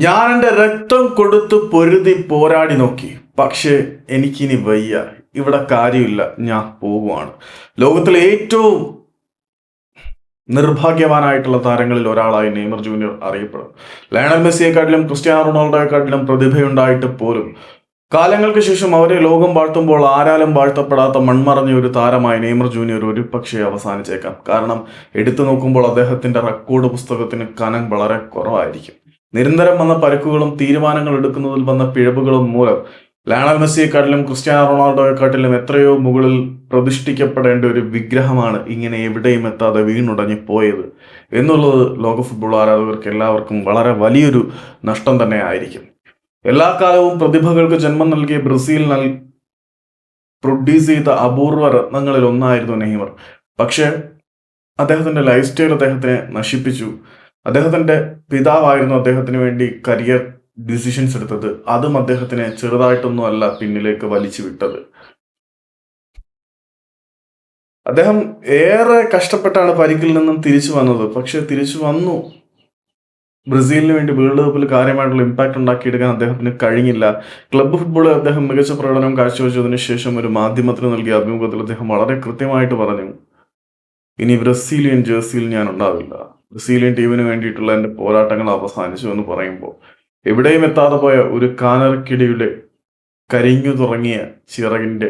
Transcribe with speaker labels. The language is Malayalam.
Speaker 1: ഞാൻ എൻ്റെ രക്തം കൊടുത്ത് പൊരുതി പോരാടി നോക്കി, പക്ഷേ എനിക്കിനി വയ്യ, ഇവിടെ കാര്യമില്ല, ഞാൻ പോകുവാണ്. ലോകത്തിലെ ഏറ്റവും നിർഭാഗ്യവാനായിട്ടുള്ള താരങ്ങളിൽ ഒരാളായി നെയ്മർ ജൂനിയർ അറിയപ്പെടും. ലയണൽ മെസ്സിയെക്കാട്ടിലും ക്രിസ്ത്യാനോ റൊണാൾഡോയെക്കാട്ടിലും പ്രതിഭയുണ്ടായിട്ട് പോലും കാലങ്ങൾക്ക് ശേഷം അവരെ ലോകം വാഴ്ത്തുമ്പോൾ ആരാലും വാഴ്ത്തപ്പെടാത്ത മൺമറഞ്ഞ ഒരു താരമായി നെയ്മർ ജൂനിയർ ഒരു പക്ഷേ അവസാനിച്ചേക്കാം. കാരണം എടുത്തു നോക്കുമ്പോൾ അദ്ദേഹത്തിന്റെ റെക്കോർഡ് പുസ്തകത്തിന് കനം വളരെ കുറവായിരിക്കും. നിരന്തരം വന്ന പരിക്കുകളും തീരുമാനങ്ങൾ എടുക്കുന്നതിൽ വന്ന പിഴവുകളും മൂലം ലയണൽ മെസ്സിയെക്കാട്ടിലും ക്രിസ്ത്യാനോ റൊണാൾഡോയെക്കാട്ടിലും എത്രയോ മുകളിൽ പ്രതിഷ്ഠിക്കപ്പെടേണ്ട ഒരു വിഗ്രഹമാണ് ഇങ്ങനെ എവിടെയും എത്താതെ വീണുടഞ്ഞു പോയത് എന്നുള്ളത് ലോക ഫുട്ബോൾ ആരാധകർക്ക് എല്ലാവർക്കും വളരെ വലിയൊരു നഷ്ടം തന്നെ ആയിരിക്കും. എല്ലാ കാലവും പ്രതിഭകൾക്ക് ജന്മം നൽകിയ ബ്രസീൽ പ്രൊഡ്യൂസ് ചെയ്ത അപൂർവ രത്നങ്ങളിൽ ഒന്നായിരുന്നു നെയ്മർ. പക്ഷേ അദ്ദേഹത്തിന്റെ ലൈഫ് സ്റ്റൈൽ അദ്ദേഹത്തിനെ നശിപ്പിച്ചു. അദ്ദേഹത്തിന്റെ പിതാവായിരുന്നു അദ്ദേഹത്തിന് വേണ്ടി കരിയർ ഡിസിഷൻസ് എടുത്തത്. അതും അദ്ദേഹത്തിനെ ചെറുതായിട്ടൊന്നും അല്ല പിന്നിലേക്ക് വലിച്ചു വിട്ടത്. അദ്ദേഹം ഏറെ കഷ്ടപ്പെട്ടാണ് പരിക്കിൽ നിന്നും തിരിച്ചു വന്നത്. പക്ഷെ തിരിച്ചു വന്നു, ബ്രസീലിന് വേണ്ടി വേൾഡ് കപ്പിൽ കാര്യമായിട്ടുള്ള ഇമ്പാക്ട് ഉണ്ടാക്കിയെടുക്കാൻ അദ്ദേഹത്തിന് കഴിഞ്ഞില്ല. ക്ലബ്ബ് ഫുട്ബോളിൽ അദ്ദേഹം മികച്ച പ്രകടനം കാഴ്ചവെച്ചതിന് ശേഷം ഒരു മാധ്യമത്തിന് നൽകിയ അഭിമുഖത്തിൽ അദ്ദേഹം വളരെ കൃത്യമായിട്ട് പറഞ്ഞു, ഇനി ബ്രസീലിയൻ ജേഴ്സിയിൽ ഞാൻ ഉണ്ടാവില്ല, ബ്രസീലിയൻ ടീമിന് വേണ്ടിയിട്ടുള്ള എൻ്റെ പോരാട്ടങ്ങൾ അവസാനിച്ചു എന്ന് പറയുമ്പോൾ എവിടെയും എത്താതെ പോയ ഒരു കാനർക്കിടിയുടെ കരിഞ്ഞു തുടങ്ങിയ ചിറകിന്റെ